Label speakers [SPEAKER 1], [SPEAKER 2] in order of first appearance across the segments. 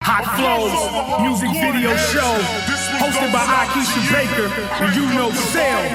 [SPEAKER 1] Hot Flows music video show hosted by Ikeisha Baker and Uknowcell.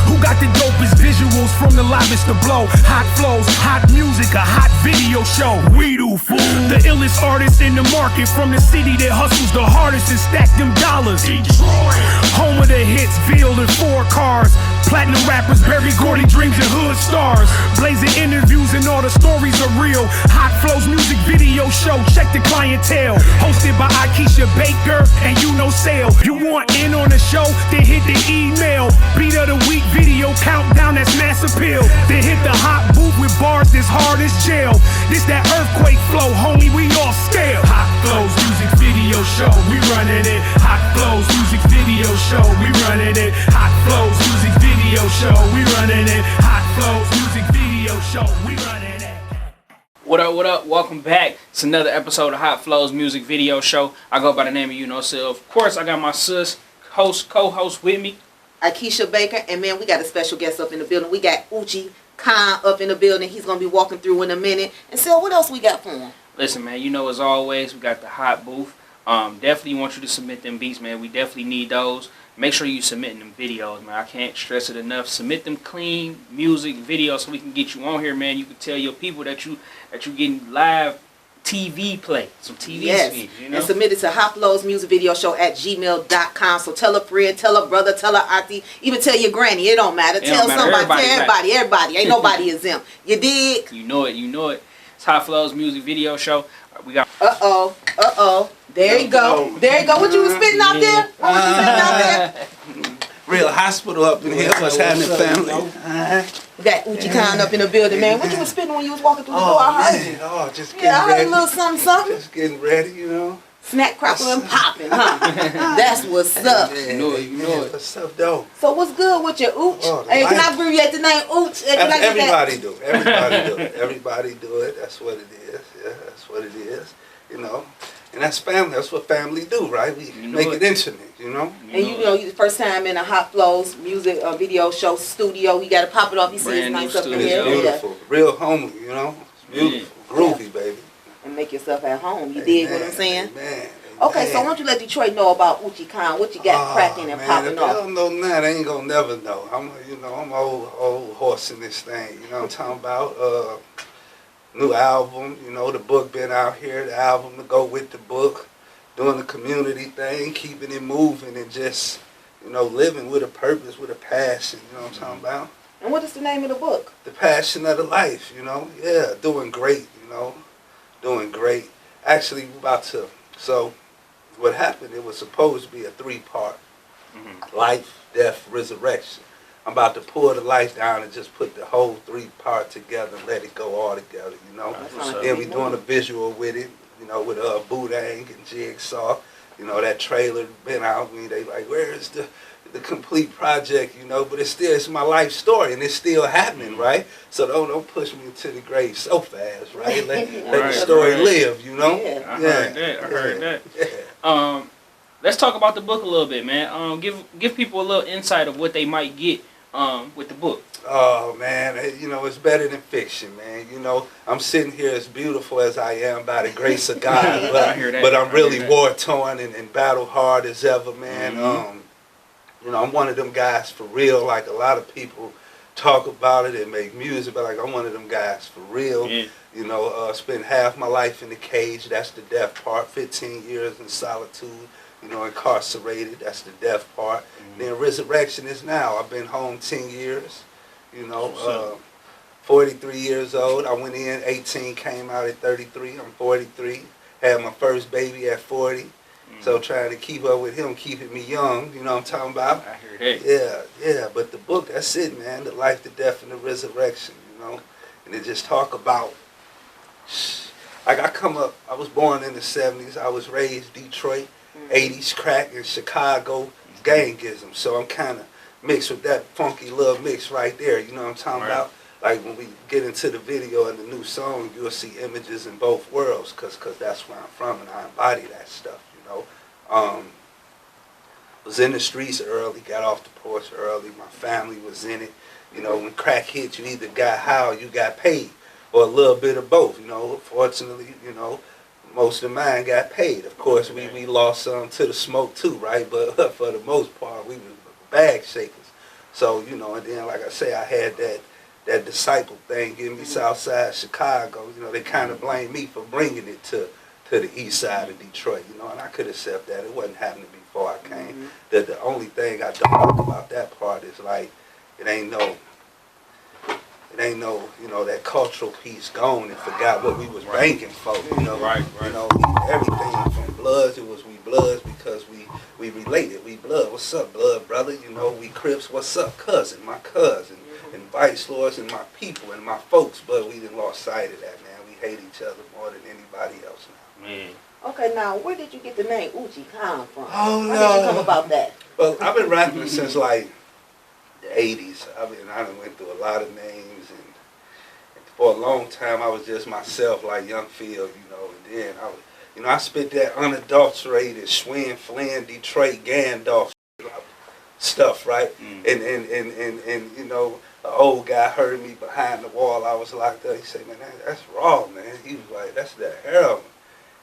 [SPEAKER 1] Who got the dopest visuals from the livest to blow? Hot flows, hot music, a hot video show. We do, fool. The illest artists in the market from the city that hustles the hardest and stack them dollars. Detroit. Home of the hits, Ville and 4 cars. Platinum rappers, Barry Gordy dreams and hood stars. Blazing interviews and all the stories are real. Hot Flows music video show, check the clientele. Hosted by Ikeisha Baker and Uknowcell. You want in on the show? Then hit the email. Beat of the week video countdown, that's mass appeal. Then hit the hot booth with bars that's hard as jail. This that earthquake flow, homie, we off scale. Hot Flows music video show, we running it. Hot Flows music video show, we running it. Hot Flows music video show, we running it. Hot Flows music video show, we running it.
[SPEAKER 2] What up, what up? Welcome back. It's another episode of Hot Flows music video show. I go by the name of Uknowcell. Of course, I got my sis, co-host with me,
[SPEAKER 3] Ikeisha Baker, and man, we got a special guest up in the building. We got Ucci up in the building. He's gonna be walking through in a minute. And so, what else we got for him?
[SPEAKER 2] Listen, man, you know, as always, we got the hot booth. Definitely want you to submit them beats, man. We definitely need those. Make sure you submitting them videos, man. I can't stress it enough. Submit them clean music videos so we can get you on here, man. You can tell your people that you getting live TV play, some TV speed, you know?
[SPEAKER 3] And submit it to Hot Flows music video show at gmail.com. So tell a friend, tell a brother, tell a auntie, even tell your granny. It don't matter. Tell somebody, tell everybody. Ain't nobody exempt. You dig?
[SPEAKER 2] You know it. It's Hot Flows music video show. We got.
[SPEAKER 3] There you go. There you go. What you was spitting out there? What was you spitting out there?
[SPEAKER 4] Real hospital up in here. What's happening, family?
[SPEAKER 3] We got Ucci up in the building, man. What you was spitting when you was walking through the door? I heard you.
[SPEAKER 4] Oh, just getting
[SPEAKER 3] I heard
[SPEAKER 4] ready.
[SPEAKER 3] a little something.
[SPEAKER 4] Just getting ready, you know.
[SPEAKER 3] Snack, crackle, and popping, huh? That's what's up.
[SPEAKER 4] You know it. What's up, though?
[SPEAKER 3] So what's good with your Ooch? Hey, can I abbreviate the name Ooch?
[SPEAKER 4] Everybody do. Everybody do it. That's what it is. Yeah, that's what it is. You know. And that's family. That's what family do, right? We make it intimate, you know.
[SPEAKER 3] And you know, you the first time in a Hot Flows music video show studio. You got to pop it off. You see it's nice up in here.
[SPEAKER 4] It's beautiful. Real homely, you know. It's beautiful. Groovy, baby.
[SPEAKER 3] And make yourself at home. You dig what I'm saying?
[SPEAKER 4] Man.
[SPEAKER 3] Okay, so why don't you let Detroit know about Ucci Khan? What you got cracking and popping off?
[SPEAKER 4] If they don't know now, they ain't gonna never know. I'm old horse in this thing. You know what I'm talking about? New album, you know, the book been out here, the album to go with the book, doing the community thing, keeping it moving and just, you know, living with a purpose, with a passion, you know what I'm talking about?
[SPEAKER 3] And what is the name of the book?
[SPEAKER 4] The Passion of the Life, you know, yeah, doing great, you know, doing great. Actually, so what happened, it was supposed to be a 3-part, life, death, resurrection. I'm about to pull the life down and just put the whole 3-part together and let it go all together, you know. Then we doing a visual with it, you know, with Boudang and Jigsaw. You know, that trailer been out. They like, where is the complete project, you know? But it's my life story and it's still happening, right? So don't push me to the grave so fast, right? Let the story live, you know?
[SPEAKER 2] I heard that. Yeah. Let's talk about the book a little bit, man. Give people a little insight of what they might get with the book.
[SPEAKER 4] Oh, man, you know, it's better than fiction, man. You know, I'm sitting here as beautiful as I am by the grace of God, but I'm really war-torn and battle-hard as ever, man. You know, I'm one of them guys for real. Like, a lot of people talk about it and make music, but, like, I'm one of them guys for real. Yeah. You know, spent half my life in the cage. That's the death part. 15 years in solitude. You know, incarcerated, that's the death part. Then resurrection is now. I've been home 10 years, you know, 43 years old. I went in 18, came out at 33. I'm 43. Had my first baby at 40. So trying to keep up with him, keeping me young, you know what I'm talking about?
[SPEAKER 2] I hear that.
[SPEAKER 4] Yeah, but the book, that's it, man. The life, the death, and the resurrection, you know. And it just talk about, like I was born in the 70s. I was raised Detroit. 80s crack and Chicago gangism, so I'm kind of mixed with that funky little mix right there, you know what I'm talking about? Like when we get into the video and the new song, you'll see images in both worlds, cause that's where I'm from and I embody that stuff, you know. Was in the streets early, got off the porch early, my family was in it, you know, when crack hit, you either got high or you got paid, or a little bit of both, you know. Fortunately, you know, most of mine got paid. Of course, we lost some to the smoke too, right? But for the most part, we were bag shakers. So, you know, and then, like I say, I had that disciple thing, giving me Southside Chicago. You know, they kind of blame me for bringing it to the east side of Detroit, you know, and I could accept that. It wasn't happening before I came. The only thing I don't like about that part is, like, it ain't no, you know, that cultural piece gone and forgot what we was banking for, you know. You know, everything from Bloods, it was we Bloods because we related. We blood. What's up, blood brother? You know, we Crips. What's up, cousin? My cousin. And vice lords and my people and my folks. But we done lost sight of that, man. We hate each other more than anybody else now.
[SPEAKER 2] Man.
[SPEAKER 3] Okay, now where did you get the name Ucci from?
[SPEAKER 4] Oh no.
[SPEAKER 3] How did you come about that?
[SPEAKER 4] Well, I've been rapping since like the '80s. I done went through a lot of names, and for a long time I was just myself, like Young Phil, you know. And then I spit that unadulterated Schwinn, Flynn, Detroit, Gandalf stuff, right? And you know, an old guy heard me behind the wall. I was locked up. He said, "Man, that's raw, man." He was like, "That's that heroin."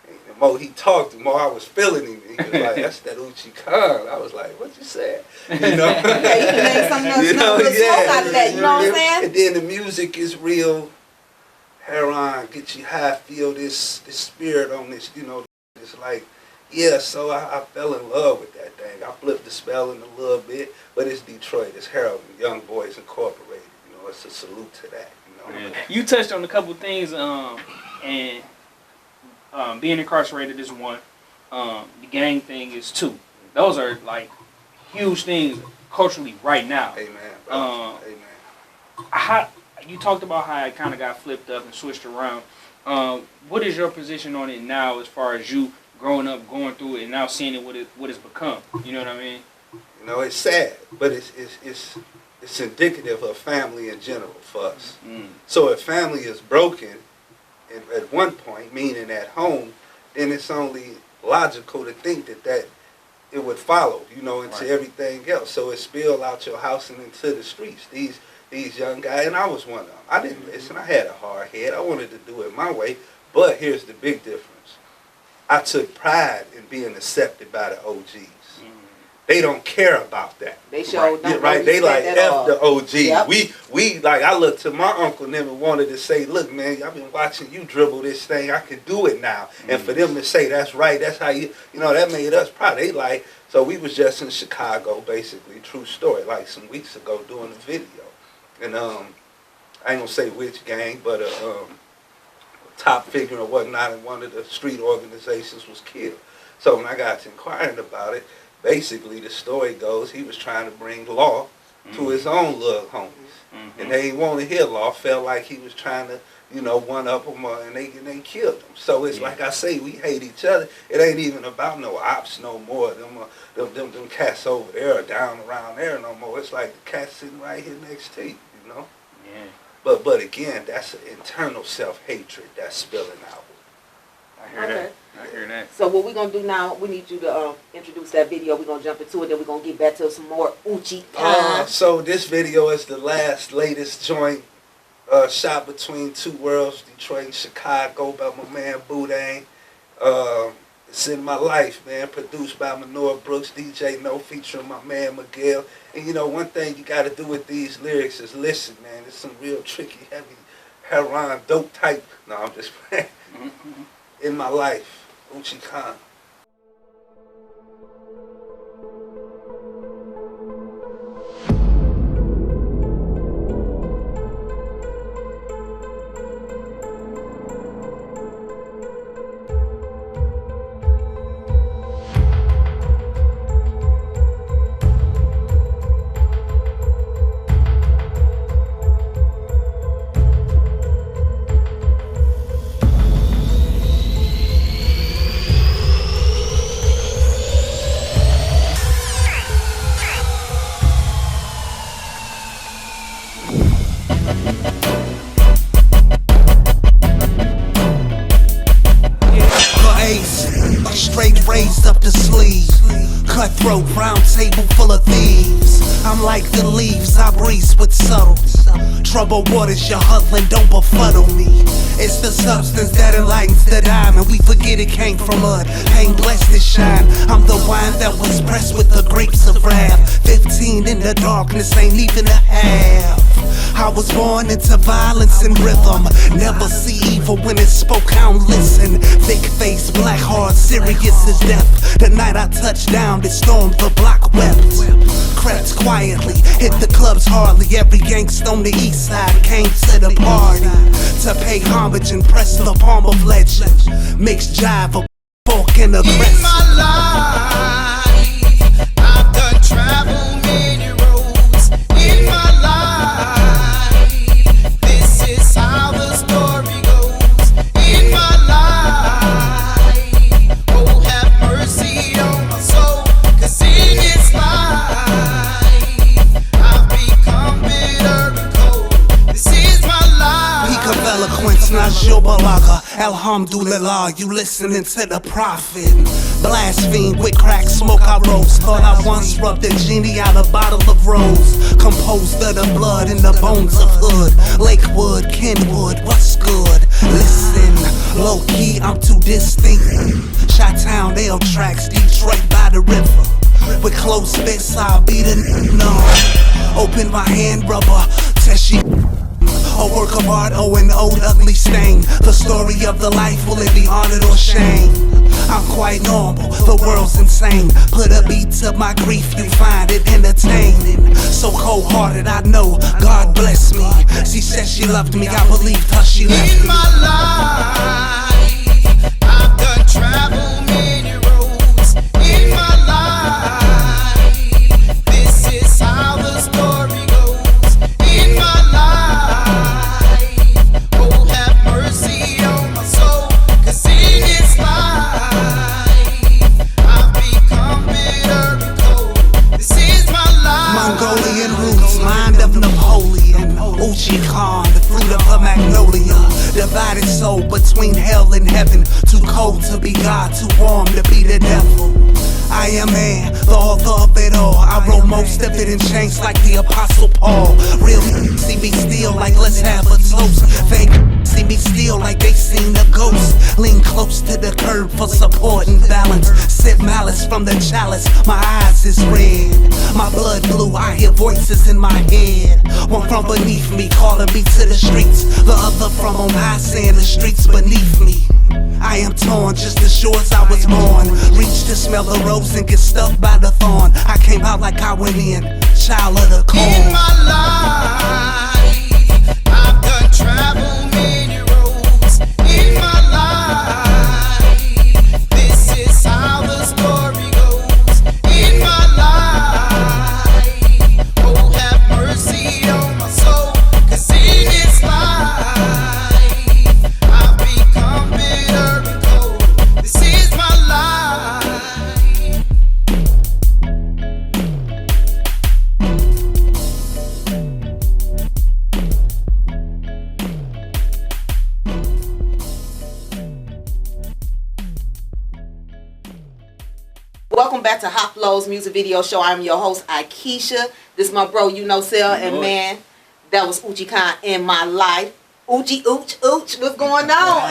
[SPEAKER 4] And the more he talked, the more I was feeling him. He was like, "That's that Ucci Khan." I was like, "What you said?" You know?
[SPEAKER 3] Yeah, you can make something else, smoke out of that. You know what I'm saying?
[SPEAKER 4] And then the music is real. Heroin, get you high, feel this spirit on this, you know. It's like, yeah, so I fell in love with that thing. I flipped the spelling a little bit, but it's Detroit, it's Heroin, Young Boys Incorporated. You know, it's a salute to that, you know.
[SPEAKER 2] Yeah. You touched on a couple things, and being incarcerated is one. The gang thing is two. Those are like huge things culturally right now.
[SPEAKER 4] Amen.
[SPEAKER 2] Amen. You talked about how it kind of got flipped up and switched around. What is your position on it now, as far as you growing up, going through it, and now seeing it what it's become? You know what I mean?
[SPEAKER 4] You know, it's sad, but it's indicative of family in general for us. So if family is broken at one point, meaning at home, then it's only logical to think that it would follow, you know, into everything else. So it spilled out your house and into the streets. These young guys, and I was one of them. I didn't listen. I had a hard head. I wanted to do it my way. But here's the big difference. I took pride in being accepted by the OGs. They don't care about that.
[SPEAKER 3] They showed
[SPEAKER 4] right. They like F the OG.
[SPEAKER 3] Yep.
[SPEAKER 4] We like, I looked to my uncle and never wanted to say, "Look, man, I've been watching you dribble this thing. I can do it now." And for them to say, "That's right, that's how you know," that made us proud. They like, so we was just in Chicago, basically, true story, like some weeks ago doing a video. And I ain't gonna say which gang, but a top figure or whatnot in one of the street organizations was killed. So when I got to inquiring about it, basically the story goes he was trying to bring law to his own little homies. And they didn't want to hear law, felt like he was trying to, you know, one up them, and they killed him. So it's like I say, we hate each other. It ain't even about no ops no more. Them cats over there or down around there no more. It's like the cats sitting right here next to you, you know?
[SPEAKER 2] Yeah.
[SPEAKER 4] But again, that's an internal self-hatred that's spilling out.
[SPEAKER 2] I hear that. I hear that.
[SPEAKER 3] So what we're going to do now, we need you to introduce that video. We're going to jump into it, then we're going to get back to some more Ucci time.
[SPEAKER 4] So this video is the latest joint shot between two worlds, Detroit and Chicago, by my man Boudin. It's In My Life, man, produced by Manor Brooks, DJ No, featuring my man Miguel. And you know, one thing you got to do with these lyrics is listen, man. It's some real tricky, heavy, heroin, dope type. No, I'm just playing. In My Life, Ucci Khan.
[SPEAKER 5] Straight raised up the sleeve, cutthroat round table full of thieves. I'm like the leaves, I breeze with subtle. Troubled waters, you're huddling, don't befuddle me. It's the substance that enlightens the diamond. We forget it came from mud, ain't blessed to shine. I'm the wine that was pressed with the grapes of wrath. 15 in the darkness, ain't even a half. I was born into violence and rhythm. Never see evil when it spoke, I don't listen. Thick face, black heart, serious as death. The night I touched down, they stormed the block, wept. Crept quietly, hit the clubs hardly. Every gangsta on the east side came to the party to pay homage and press the palm of legend. Mixed jive, a fork and a crest.
[SPEAKER 6] In my life, I've done travel many roads. In my life, this is how the story goes. In my life, oh have mercy on my soul. 'Cause in this life, I've become bitter and cold. This is my life.
[SPEAKER 5] Peak of eloquence, Najul Balaga. Alhamdulillah, you listening to the prophet. Blaspheme with crack smoke I rose. Thought I once rubbed a genie out a bottle of rose. Composed of the blood and the bones of hood. Lakewood, Kenwood, what's good? Listen, low key, I'm too distinct. Chi-Town, L tracks, Detroit by the river. With close fists, I'll be the numb. Open my hand, rubber, test she. A work of art, oh an old ugly stain. The story of the life, will it be honored or shame? I'm quite normal, the world's insane. Put a beat to my grief, you find it entertaining. So cold-hearted, I know, God bless me. She said she loved me, I believed her, she left
[SPEAKER 6] In
[SPEAKER 5] me.
[SPEAKER 6] my life, I've done travel many roads. In my life, this is how the story goes. In my life, oh have mercy on my soul. 'Cause in this life, I've become bitter and cold. This is my life.
[SPEAKER 5] Mongolian roots, mind of Napoleon. Ucci, the fruit of a magnolia. Divided soul between hell and heaven. Too cold to be God, too warm to be the devil. I am man, the author of it all. I wrote most of it in chains like the Apostle Paul. Really see me still like let's have a toast. Fake see me still like they seen a ghost. Lean close to the curb for support and balance. Sip malice from the chalice, my eyes is red. My blood blue, I hear voices in my head. One from beneath me calling me to the streets. The other from on high saying the streets beneath me. I am torn just as sure as I was born. Reach to smell the rose and get stuck by the thorn. I came out like I went in, child of the corn.
[SPEAKER 6] In my life, I've done travel many roads. In my life, this is how the story goes. In my life, oh have mercy on my soul. 'Cause in this life, I've become bitter and cold. This is my life.
[SPEAKER 3] Welcome back to Hot Flow's music video show. I'm your host, Ikeisha. This is my bro, Uknowcell, and man, that was Ucci in my life. Ucci, Ooch, what's going on?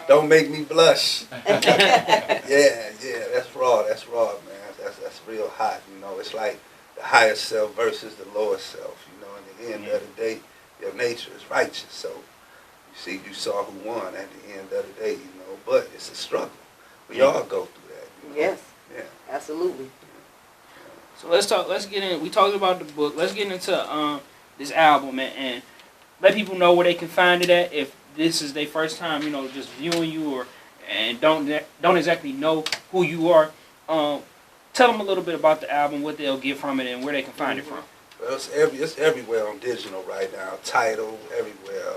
[SPEAKER 4] Don't make me blush. yeah, that's raw, man. That's real hot, you know. It's like the higher self versus the lower self, you know. At the end of the day, your nature is righteous. So, you see, you saw who won at the end of the day, you know. But it's a struggle. We all go through that. You know?
[SPEAKER 3] Yes.
[SPEAKER 4] Yeah.
[SPEAKER 3] Absolutely.
[SPEAKER 2] So let's get in. We talked about the book. Let's get into this album and let people know where they can find it at. If this is their first time, you know, just viewing you and don't exactly know who you are, tell them a little bit about the album, what they'll get from it, and where they can find it from.
[SPEAKER 4] Well, it's everywhere on digital right now. Tidal, everywhere.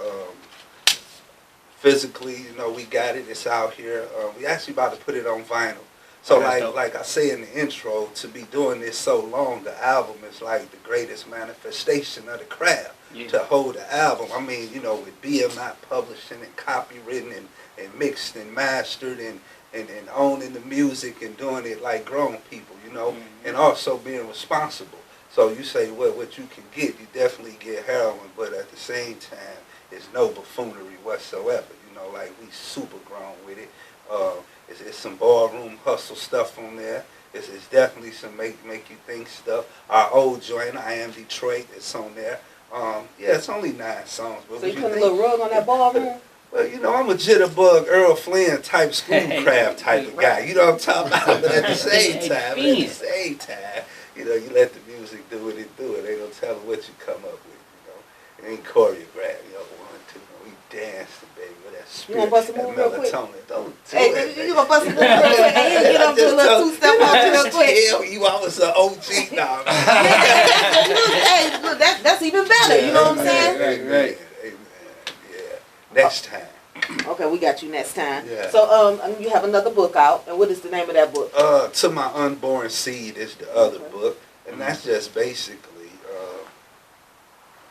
[SPEAKER 4] Physically, you know, we got it. It's out here. We actually about to put it on vinyl. So like I say in the intro, to be doing this so long, the album is like the greatest manifestation of the craft. Yeah. To hold the album, I mean, you know, with BMI publishing and copywritten and mixed and mastered and and owning the music and doing it like grown people, you know, and also being responsible. So you say, well, what you can get, you definitely get heroin, but at the same time, it's no buffoonery whatsoever. You know, like we super grown with it. It's some ballroom hustle stuff on there. It's definitely some make you think stuff. Our old joint, I Am Detroit, it's on there. Yeah, it's only 9 songs. But
[SPEAKER 3] so you put a little rug on that ballroom?
[SPEAKER 4] Well, you know, I'm a jitterbug, Earl Flynn type schoolcraft type of guy. You know what I'm talking about? But at the same time, you know, you let the music do what it do. It ain't no telling what you come up with, you know. It ain't choreographed, you know, 1, 2, we dancing, baby, with that spirit,
[SPEAKER 3] you want to bust a move real quick?
[SPEAKER 4] Don't do
[SPEAKER 3] hey,
[SPEAKER 4] it.
[SPEAKER 3] You going to bust a move real quick? And you get up to a little 2-step on real quick.
[SPEAKER 4] Tell you I was an OG now.
[SPEAKER 3] Hey, look, that's even better, you know what I'm saying?
[SPEAKER 4] Right. Amen. Yeah. Next time.
[SPEAKER 3] Okay, we got you next time.
[SPEAKER 4] Yeah.
[SPEAKER 3] So, you have another book out, and what is the name of that book?
[SPEAKER 4] To My Unborn Seed is the other book, and that's just basically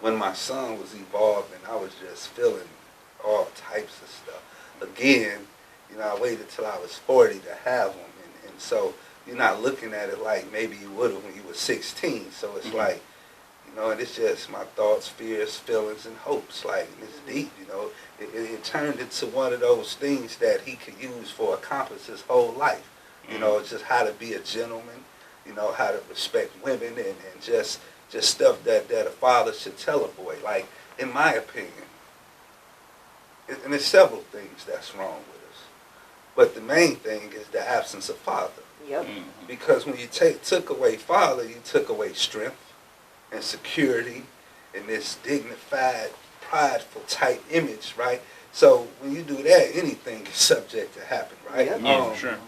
[SPEAKER 4] when my son was evolving, I was just feeling all types of stuff. Again, you know, I waited till I was 40 to have them, and so you're not looking at it like maybe you would have when you were 16. So it's like, you know, and it's just my thoughts, fears, feelings, and hopes. Like, it's deep, you know. It turned into one of those things that he could use for accomplish his whole life. You know, it's just how to be a gentleman, you know, how to respect women, and just stuff that a father should tell a boy. Like, in my opinion, and there's several things that's wrong with us, but the main thing is the absence of father.
[SPEAKER 3] Yep.
[SPEAKER 4] Because when you took away father, you took away strength and security and this dignified, prideful type image, right? So when you do that, anything is subject to happen, right?
[SPEAKER 3] Yeah,
[SPEAKER 2] for sure.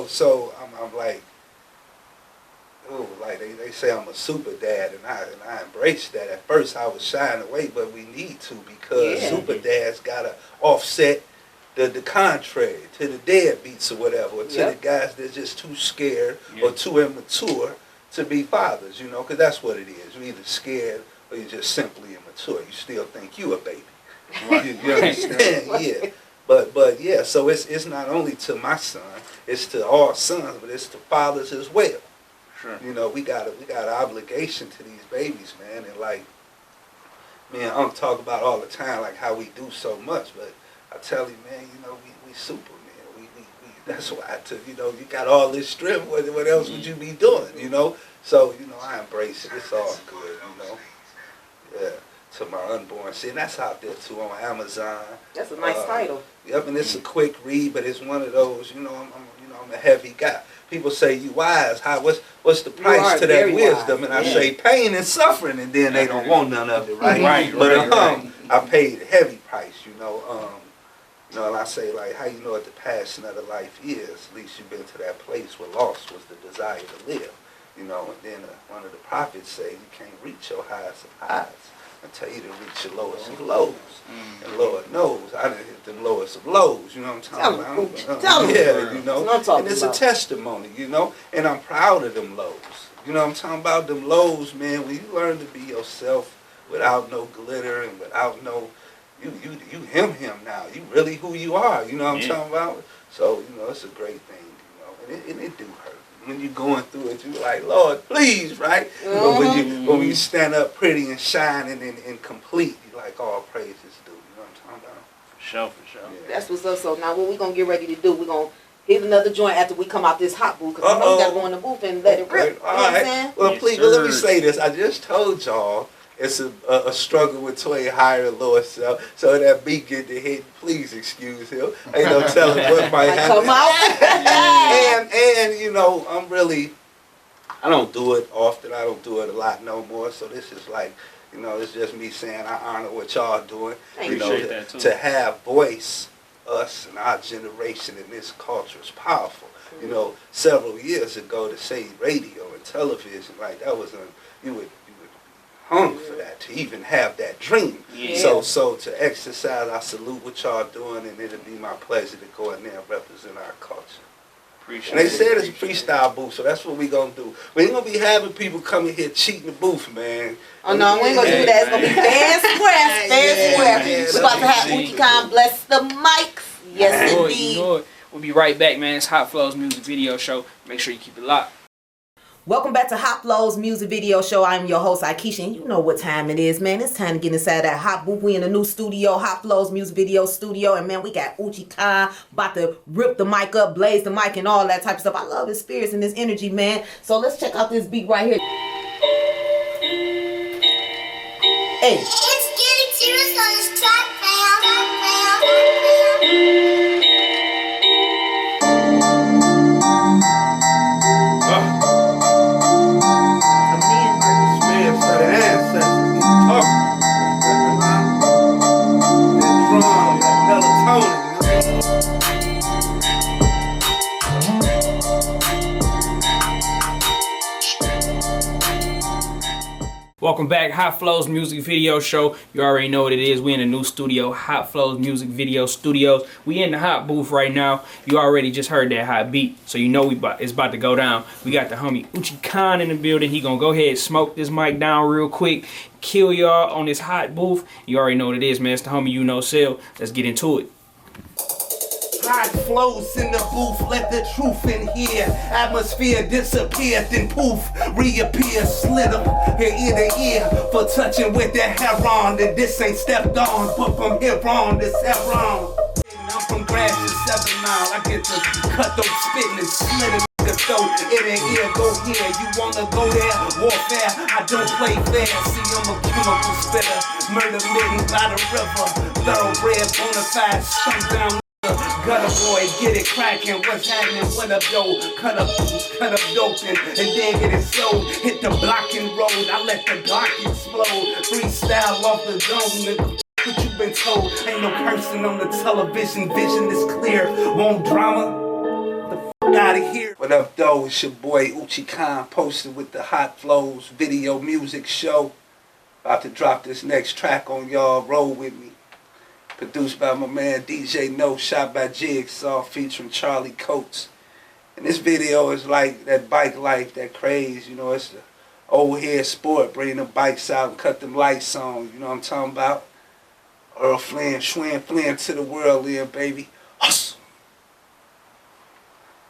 [SPEAKER 4] So I'm like, oh, like they say I'm a super dad, and I embrace that. At first I was shying away, but we need to, because super dads gotta offset the contrary to the deadbeats or whatever, or to the guys that's just too scared or too immature to be fathers, you know, because that's what it is. You're either scared or you're just simply immature. You still think you a baby.
[SPEAKER 2] Right.
[SPEAKER 4] You understand? Yeah. But yeah, so it's not only to my son, it's to all sons, but it's to fathers as well.
[SPEAKER 2] Sure.
[SPEAKER 4] You know, we got an obligation to these babies, man, and like, man, I'm talking about all the time, like how we do so much, but I tell you, man, you know, we Superman. We that's why you know, you got all this strength. What else would you be doing? You know, so you know, I embrace it. It's all good. You know, yeah. To My Unborn Seed, and that's out there too on Amazon.
[SPEAKER 3] That's a nice title.
[SPEAKER 4] Yep, and it's a quick read, but it's one of those. You know, I'm a heavy guy. People say, you wise. What's the price to that wisdom? And I say pain and suffering, and then they don't want none of it, right?
[SPEAKER 2] Right.
[SPEAKER 4] I paid a heavy price, you know. You know, and I say, like, how you know what the passion of the life is? At least you've been to that place where lost was the desire to live. You know, and then one of the prophets say, you can't reach your highest of highs until you to reach your lowest of lows. And Lord knows, I didn't hit the lowest of lows, you know what I'm talking about?
[SPEAKER 3] Tell them.
[SPEAKER 4] Yeah, you know, and it's
[SPEAKER 3] about.
[SPEAKER 4] A testimony, you know, and I'm proud of them lows. You know what I'm talking about? Them lows, man, when you learn to be yourself without no glitter and without no, you him now. You really who you are, you know what I'm talking about? So, you know, it's a great thing, you know, and it do hurt. When you're going through it, you're like, Lord, please, right? But when you stand up pretty and shining and complete, you're like, all praises due. You know what I'm talking about?
[SPEAKER 2] For sure.
[SPEAKER 4] Yeah.
[SPEAKER 3] That's what's up. So now what we're going to get ready to do, we're going to hit another joint after we come out this hot booth, because we know we got to go in the booth and let it rip.
[SPEAKER 4] All
[SPEAKER 3] you know what I'm
[SPEAKER 4] right.
[SPEAKER 3] saying?
[SPEAKER 4] Well,
[SPEAKER 2] Yes,
[SPEAKER 4] please, well, let me
[SPEAKER 2] sir.
[SPEAKER 4] say this. I just told y'all it's a struggle between higher and lower self. So that beat get to hit, please excuse him. Ain't no telling what might happen.
[SPEAKER 3] Come out.
[SPEAKER 4] and you know, I don't do it often. I don't do it a lot no more. So this is like, you know, it's just me saying I honor what y'all doing.
[SPEAKER 3] Thank
[SPEAKER 4] You know,
[SPEAKER 2] Appreciate that, too.
[SPEAKER 4] to have voice, us and our generation in this culture is powerful. You know, several years ago to say radio and television, like that was you would hung for that, to even have that dream.
[SPEAKER 2] Yeah.
[SPEAKER 4] So to exercise, I salute what y'all doing, and it'll be my pleasure to go in there and represent our culture.
[SPEAKER 2] Appreciate
[SPEAKER 4] And they
[SPEAKER 2] it.
[SPEAKER 4] said it's a freestyle booth, so that's what we gonna do. We ain't gonna be having people coming here cheating the booth, man.
[SPEAKER 3] Oh no, we ain't gonna do that. It's gonna be fair and square, fair and square.
[SPEAKER 4] Yeah,
[SPEAKER 3] We're about to have
[SPEAKER 2] see.
[SPEAKER 3] Ucci bless the mics. Yes,
[SPEAKER 2] You know
[SPEAKER 3] indeed.
[SPEAKER 2] it. We'll be right back, man. It's Hot Flows Music Video Show. Make sure you keep it locked.
[SPEAKER 3] Welcome back to Hot Flows Music Video Show. I'm your host, Ikeisha, and you know what time it is, man. It's time to get inside that hot booth. We in the new studio, Hot Flows Music Video Studio, and man, we got Ucci about to rip the mic up, blaze the mic, and all that type of stuff. I love his spirits and his energy, man. So let's check out this beat right here. Hey.
[SPEAKER 7] It's getting serious on this track, fam.
[SPEAKER 2] Welcome back, Hot Flows Music Video Show. You already know what it is. We in the new studio, Hot Flows Music Video Studios. We in the hot booth right now. You already just heard that hot beat, so you know it's about to go down. We got the homie Ucci in the building. He gonna go ahead and smoke this mic down real quick, kill y'all on this hot booth. You already know what it is, man. It's the homie Uknowcell. Let's get into it.
[SPEAKER 5] Hot flows in the booth, let the truth in here. Atmosphere disappear, then poof, reappear. Slit them here ear to ear for touching with their hair on. That this ain't stepped on, but from here on, this hair on. I'm from grass to 7 Mile. I get to cut those spitting and slit it. The throat, it ain't here, go here. You wanna go there? Warfare, I don't play fair. See, I'm a chemical spitter. Murder midden by the river. Thoroughbred, bonafide, straight down. Gutter boy, get it crackin', what's happening? What up, yo? Cut up boots, cut up doping, and then get it sold. Hit the blocking road, I let the Glock explode. Freestyle off the dome, nigga. What you been told? Ain't no person on the television, vision is clear. Want drama? The fuck out of here. What up, though? It's your boy Ucci posted with the Hot Flows Video Music Show. About to drop this next track on y'all. Roll with me. Produced by my man DJ No, shot by Jigsaw, featuring Charlie Coates. And this video is like that bike life, that craze, you know, it's the old head sport, bring them bikes out and cut them lights on, you know what I'm talking about? Earl Flynn, Schwinn Flynn to the world in, baby. Hustle.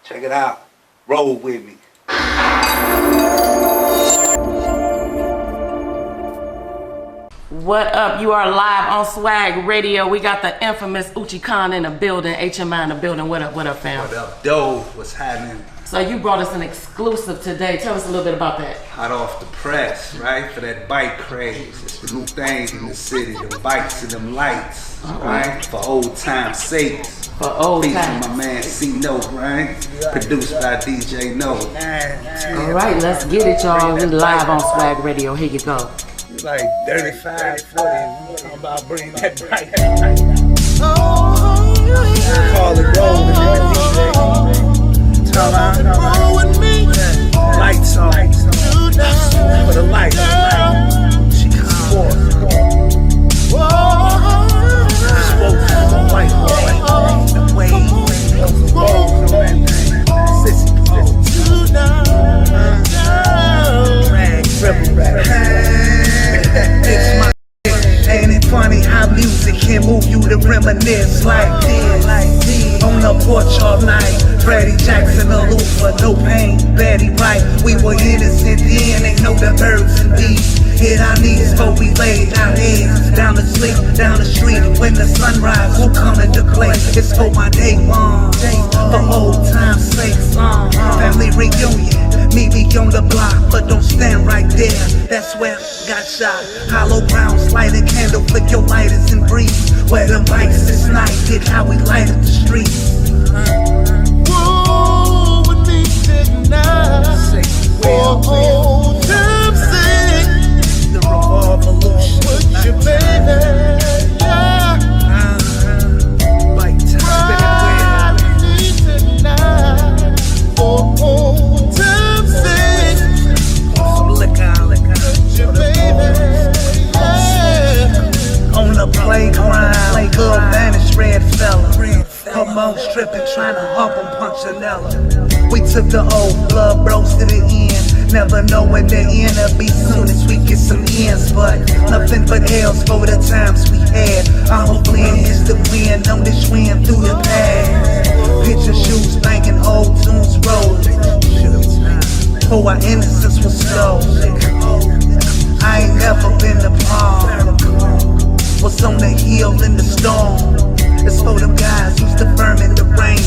[SPEAKER 5] Check it out. Roll with me.
[SPEAKER 8] What up? You are live on Swag Radio. We got the infamous Ucci in the building, HMI in the building. What up, fam?
[SPEAKER 5] What up, doe? What's happening?
[SPEAKER 8] So you brought us an exclusive today. Tell us a little bit about that.
[SPEAKER 5] Hot off the press, right? For that bike craze. It's the new thing in the city. The bikes and them lights, right? For old time's sake.
[SPEAKER 8] For old times.
[SPEAKER 5] Featuring my man C-Note, right? Produced by DJ No.
[SPEAKER 8] All right, let's get it, y'all. We live on Swag Radio. Here you go.
[SPEAKER 5] Like 35, 40, we talking about bringing that bike. Call it roll with roll with me. Lights on. For the light. She comes forth. Smoke from the white boy. The wave. Rolls on that thing. Sissy pole. Drag, triple rap. It's my ain't it funny how music can move you to reminisce like this? On the porch all night, Freddie Jackson aloof for no pain, Betty right. We were innocent then, ain't know the birds and bees. Hit our knees before we laid our heads down to sleep, down the street. When the sunrise will come into play, it's for my day one, for old time's sake. Family reunion. Meet me on the block, but don't stand right there. That's where I got shot. Hollow grounds, light a candle, flick your lighters and breathe. Where the mics this night, did how we light up the streets.
[SPEAKER 6] Roll with me tonight. For old time's sake.
[SPEAKER 5] The revolution.
[SPEAKER 6] With you, baby. Yeah.
[SPEAKER 5] Bike time,
[SPEAKER 6] Ride with me tonight. For old time's sake.
[SPEAKER 5] some liquor.
[SPEAKER 6] You, baby. Yeah.
[SPEAKER 5] On the playground, good vanished red fella. Hormones tripping, trying to hump him, Punchinella. We took the old blood bros to the end. Never knowing the end will be soon as we get some ends. But nothing but L's for the times we had. I hope Lynn is the wind on this wind through the past. Picture shoes banging, old tunes rolling. Oh, our innocence was stolen. I ain't never been to prom. Was on the hill in the storm. It's for them guys who's the firm in the rain.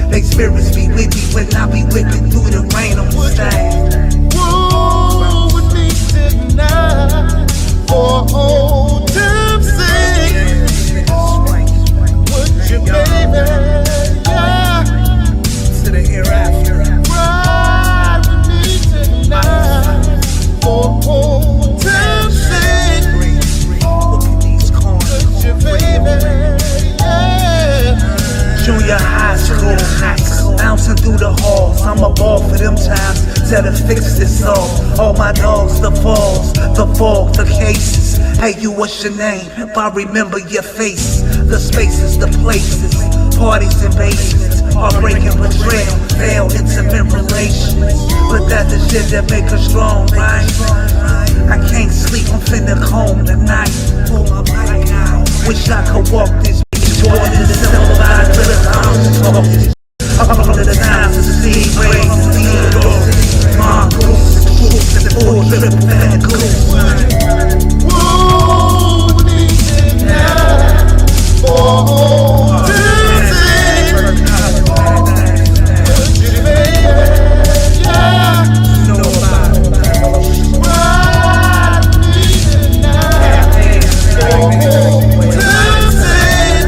[SPEAKER 5] They spirits be with me when I be whipping through the rain on the stage.
[SPEAKER 6] Whoa, with me tonight for old time's sake. Would you, baby? Yeah.
[SPEAKER 5] To the hereafter.
[SPEAKER 6] Ride with me tonight for old time's sake.
[SPEAKER 5] Look at these corners.
[SPEAKER 6] Would you, baby?
[SPEAKER 5] Junior high school, bouncing through the halls. I'm a ball for them times. Tell her fix this all. All my dogs, the falls, the fall, the cases. Hey, you, what's your name? If I remember your face, the spaces, the places, parties and basements, heartbreaking betrayal, failed intimate relations. But that's the shit that make us strong, right? I can't sleep, I'm finna comb tonight. Pull my bike out. Wish I could walk this. I'm one of the times to see ways to see it. Mongoose, goose, and full trip fat goose.
[SPEAKER 6] Whoa, we need tonight for old time's sake. Would you, baby? Yeah. Ride with me tonight for old time's sake.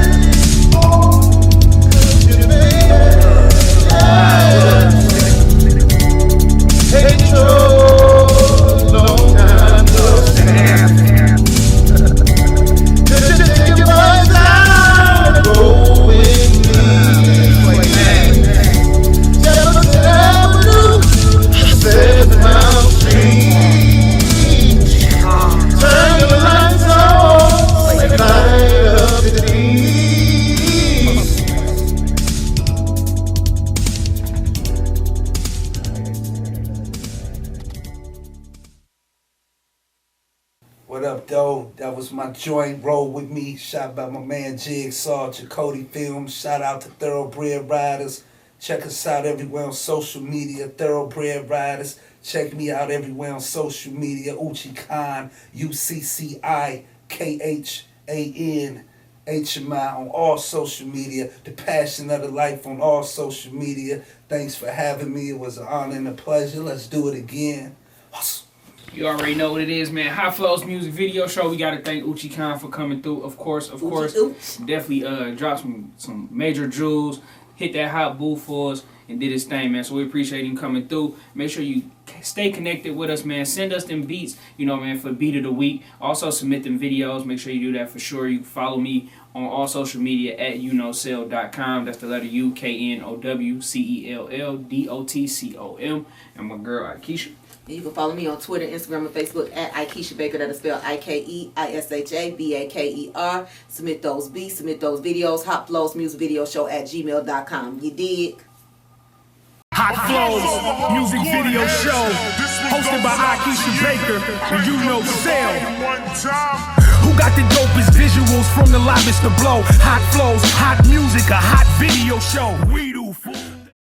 [SPEAKER 4] What up, though? That was my joint. Roll with me. Shot by my man Jigsaw, Jacody Films. Shout out to Thoroughbred Riders. Check us out everywhere on social media. Thoroughbred Riders. Check me out everywhere on social media. Ucci Khan, UCCIKHAN, HMI on all social media. The Passion of the Life on all social media. Thanks for having me. It was an honor and a pleasure. Let's do it again.
[SPEAKER 2] You already know what it is, man. Hot Flows Music Video Show. We got to thank Ucci Khan for coming through. Of course. Definitely drop some major jewels. Hit that hot booth for us and did his thing, man. So we appreciate him coming through. Make sure you stay connected with us, man. Send us them beats, man, for Beat of the Week. Also submit them videos. Make sure you do that for sure. You can follow me on all social media at Uknowcell.com. That's the letter UKNOWCELLDOTCOM. And my girl, Ikeisha.
[SPEAKER 3] You can follow me on Twitter, Instagram, and Facebook at Ikeisha Baker. That is spelled IKEISHABAKER. Submit those beats, submit those videos. Hot Flows Music Video Show at gmail.com. You dig?
[SPEAKER 1] Hot Flows Music Video Show, hosted by Ikeisha Baker and Uknowcell. Who got the dopest visuals from the livest to blow? Hot Flows, hot music, a hot video show. We do.